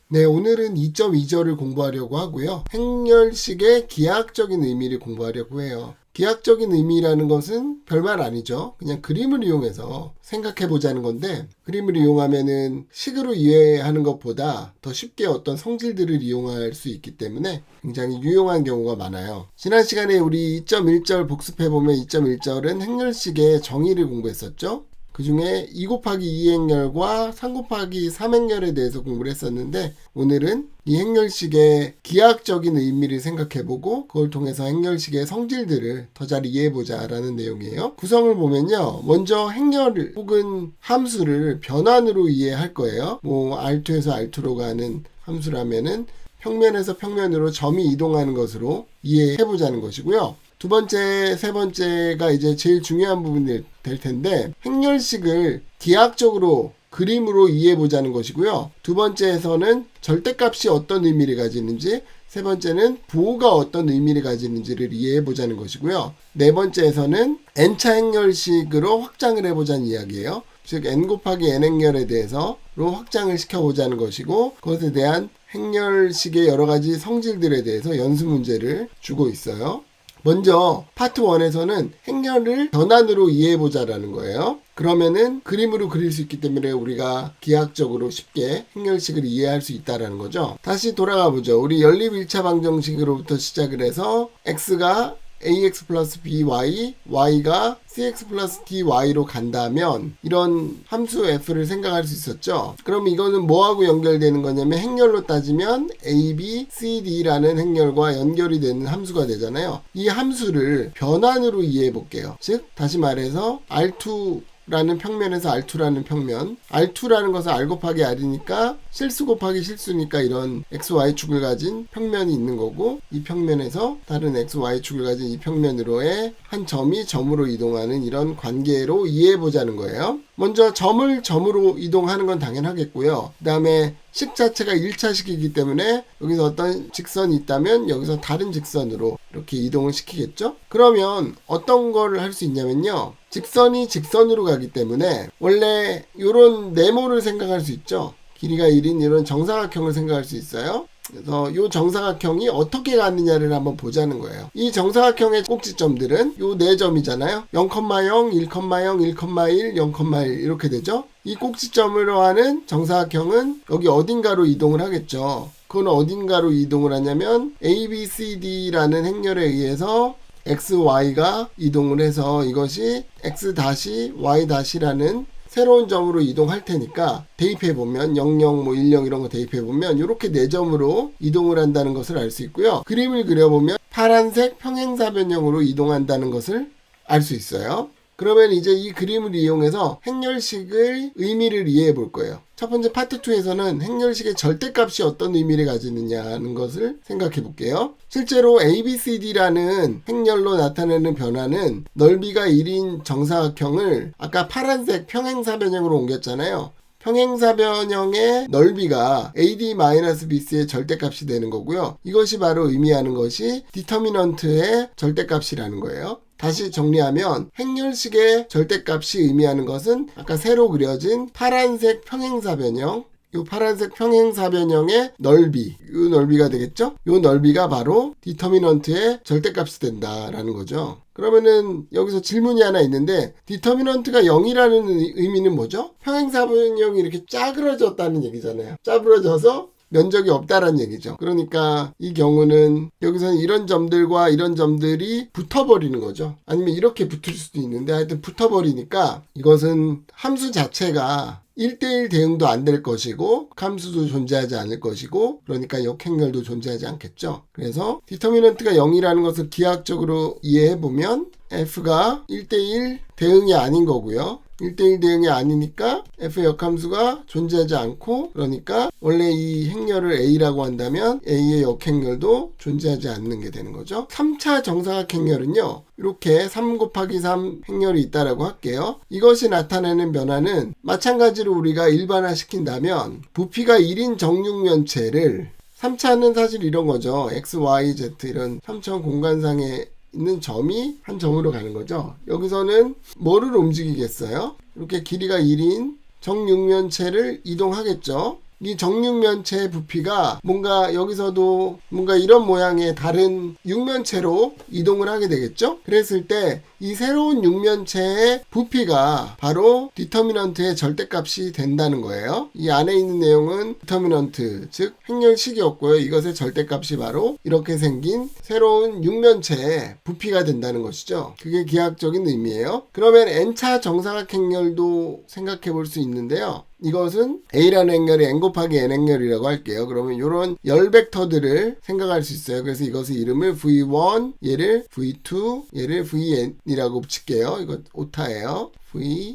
네, 오늘은 2.2절을 공부하려고 하고요. 행렬식의 기하학적인 의미를 공부하려고 해요. 기하학적인 의미라는 것은 별말 아니죠. 그냥 그림을 이용해서 생각해 보자는 건데, 그림을 이용하면은 식으로 이해하는 것보다 더 쉽게 어떤 성질들을 이용할 수 있기 때문에 굉장히 유용한 경우가 많아요. 지난 시간에 우리 2.1절 복습해 보면 2.1절은 행렬식의 정의를 공부했었죠. 그 중에 2 곱하기 2 행렬과 3 곱하기 3 행렬에 대해서 공부를 했었는데, 오늘은 이 행렬식의 기하학적인 의미를 생각해보고 그걸 통해서 행렬식의 성질들을 더 잘 이해해보자 라는 내용이에요. 구성을 보면요, 먼저 행렬 혹은 함수를 변환으로 이해할 거예요. R2에서 R2로 가는 함수라면은 평면에서 평면으로 점이 이동하는 것으로 이해해보자는 것이고요. 두 번째, 세 번째가 이제 제일 중요한 부분이 될 텐데, 행렬식을 기하학적으로 그림으로 이해해보자는 것이고요. 두 번째에서는 절대값이 어떤 의미를 가지는지, 세 번째는 부호가 어떤 의미를 가지는지를 이해해보자는 것이고요. 네 번째에서는 n차 행렬식으로 확장을 해보자는 이야기예요. 즉 n 곱하기 n 행렬에 대해서로 확장을 시켜보자는 것이고, 그것에 대한 행렬식의 여러 가지 성질들에 대해서 연수 문제를 주고 있어요. 먼저 파트 1에서는 행렬을 변환으로 이해해보자라는 거예요. 그러면은 그림으로 그릴 수 있기 때문에 우리가 기하학적으로 쉽게 행렬식을 이해할 수 있다는 거죠. 다시 돌아가 보죠. 우리 연립 1차 방정식으로부터 시작을 해서 x가 ax 플러스 by, y가 cx 플러스 dy로 간다면 이런 함수 f를 생각할 수 있었죠. 그럼 이거는 뭐하고 연결되는 거냐면, 행렬로 따지면 a, b, c, d라는 행렬과 연결이 되는 함수가 되잖아요. 이 함수를 변환으로 이해해 볼게요. 즉 다시 말해서 R2 라는 평면에서 R2라는 평면, R2라는 것은 R 곱하기 R이니까 실수 곱하기 실수니까 이런 XY축을 가진 평면이 있는 거고, 이 평면에서 다른 XY축을 가진 이 평면으로의 한 점이 점으로 이동하는 이런 관계로 이해해보자는 거예요. 먼저 점을 점으로 이동하는 건 당연하겠고요. 그 다음에 식 자체가 1차식이기 때문에 여기서 어떤 직선이 있다면 여기서 다른 직선으로 이렇게 이동을 시키겠죠. 그러면 어떤 거를 할 수 있냐면요, 직선이 직선으로 가기 때문에 원래 이런 네모를 생각할 수 있죠. 길이가 1인 이런 정사각형을 생각할 수 있어요. 그래서 이 정사각형이 어떻게 가느냐를 한번 보자는 거예요. 이 정사각형의 꼭지점들은 이 4점이잖아요. 0,0, 1,0, 1,1, 0,1 이렇게 되죠. 이 꼭지점으로 하는 정사각형은 여기 어딘가로 이동을 하겠죠. 그건 어딘가로 이동을 하냐면 A, B, C, D라는 행렬에 의해서 x, y가 이동을 해서 이것이 x 다시 y 다시라는 새로운 점으로 이동할 테니까 대입해보면 00, 10 이런 거 대입해보면 이렇게 4점으로 이동을 한다는 것을 알 수 있고요. 그림을 그려보면 파란색 평행사변형으로 이동한다는 것을 알 수 있어요. 그러면 이제 이 그림을 이용해서 행렬식의 의미를 이해해 볼 거예요. 첫 번째 파트 2에서는 행렬식의 절대값이 어떤 의미를 가지느냐는 것을 생각해 볼게요. 실제로 ABCD라는 행렬로 나타내는 변화는 넓이가 1인 정사각형을 아까 파란색 평행사변형으로 옮겼잖아요. 평행사변형의 넓이가 AD-BC의 절대값이 되는 거고요. 이것이 바로 의미하는 것이 디터미넌트의 절대값이라는 거예요. 다시 정리하면 행렬식의 절대값이 의미하는 것은 아까 새로 그려진 파란색 평행사변형, 이 파란색 평행사변형의 넓이, 이 넓이가 되겠죠? 이 넓이가 바로 디터미넌트의 절대값이 된다라는 거죠. 그러면은 여기서 질문이 하나 있는데, 디터미넌트가 0이라는 의미는 뭐죠? 평행사변형이 이렇게 짜그러졌다는 얘기잖아요. 짜부러져서 면적이 없다라는 얘기죠. 그러니까 이 경우는 여기서는 이런 점들과 이런 점들이 붙어버리는 거죠. 아니면 이렇게 붙을 수도 있는데 하여튼 붙어버리니까 이것은 함수 자체가 1대1 대응도 안 될 것이고 함수도 존재하지 않을 것이고, 그러니까 역행렬도 존재하지 않겠죠. 그래서 디터미넌트가 0이라는 것을 기하학적으로 이해해보면 f가 1대1 대응이 아닌 거고요. 1대1 대응이 아니니까 f의 역함수가 존재하지 않고, 그러니까 원래 이 행렬을 a라고 한다면 a의 역행렬도 존재하지 않는 게 되는 거죠. 3차 정사각행렬은요, 이렇게 3 곱하기 3 행렬이 있다라고 할게요. 이것이 나타내는 변화는 마찬가지로 우리가 일반화 시킨다면 부피가 1인 정육면체를, 3차는 사실 이런 거죠. x, y, z 이런 3차원 공간상에 있는 점이 한 점으로 가는 거죠. 여기서는 뭐를 움직이겠어요? 이렇게 길이가 1인 정육면체를 이동하겠죠. 이 정육면체의 부피가 뭔가 여기서도 뭔가 이런 모양의 다른 육면체로 이동을 하게 되겠죠? 그랬을 때 이 새로운 육면체의 부피가 바로 디터미넌트의 절대값이 된다는 거예요. 이 안에 있는 내용은 디터미넌트, 즉 행렬식이었고요. 이것의 절대값이 바로 이렇게 생긴 새로운 육면체의 부피가 된다는 것이죠. 그게 기하학적인 의미예요. 그러면 n차 정사각 행렬도 생각해 볼 수 있는데요. 이것은 A라는 행렬이 n 곱하기 n 행렬이라고 할게요. 그러면 이런 열 벡터들을 생각할 수 있어요. 그래서 이것의 이름을 V1, 얘를 V2, 얘를 VN이라고 붙일게요. 이거 오타예요.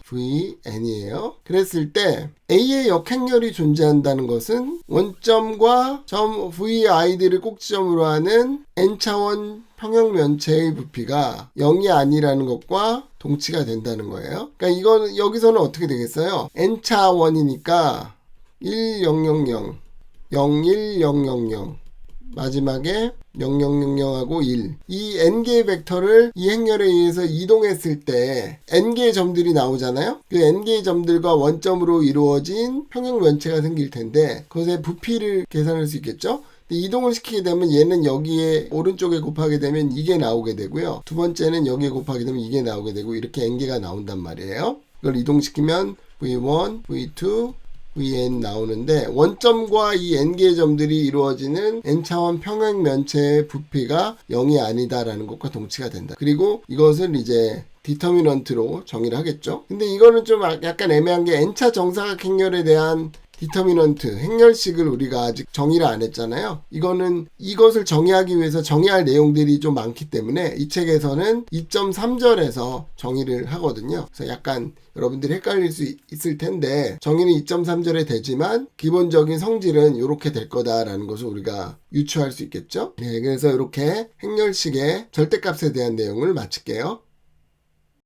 VN이에요. 그랬을 때 A의 역행렬이 존재한다는 것은 원점과 점 VI들을 꼭지점으로 하는 n차원 평형면체의 부피가 0이 아니라는 것과 동치가 된다는 거예요. 그러니까 이건 여기서는 어떻게 되겠어요? n차원이니까 1, 0, 0, 0, 0, 1, 0, 0, 0 마지막에 0, 0, 0, 0하고 1. 이 n개의 벡터를 이 행렬에 의해서 이동했을 때 n개의 점들이 나오잖아요. 그 n개의 점들과 원점으로 이루어진 평형면체가 생길 텐데 그것의 부피를 계산할 수 있겠죠? 이동을 시키게 되면 얘는 여기에 오른쪽에 곱하게 되면 이게 나오게 되고요. 두 번째는 여기에 곱하게 되면 이게 나오게 되고 이렇게 n개가 나온단 말이에요. 이걸 이동시키면 V1, V2, Vn 나오는데 원점과 이 n개의 점들이 이루어지는 n차원 평형면체의 부피가 0이 아니다라는 것과 동치가 된다. 그리고 이것을 이제 디터미넌트로 정의를 하겠죠. 근데 이거는 좀 약간 애매한 게 n차 정사각 행렬에 대한 디터미넌트, 행렬식을 우리가 아직 정의를 안 했잖아요. 이거는 이것을 정의하기 위해서 정의할 내용들이 좀 많기 때문에 이 책에서는 2.3절에서 정의를 하거든요. 그래서 약간 여러분들이 헷갈릴 수 있을 텐데 정의는 2.3절에 되지만 기본적인 성질은 이렇게 될 거다라는 것을 우리가 유추할 수 있겠죠. 네, 그래서 이렇게 행렬식의 절대값에 대한 내용을 마칠게요.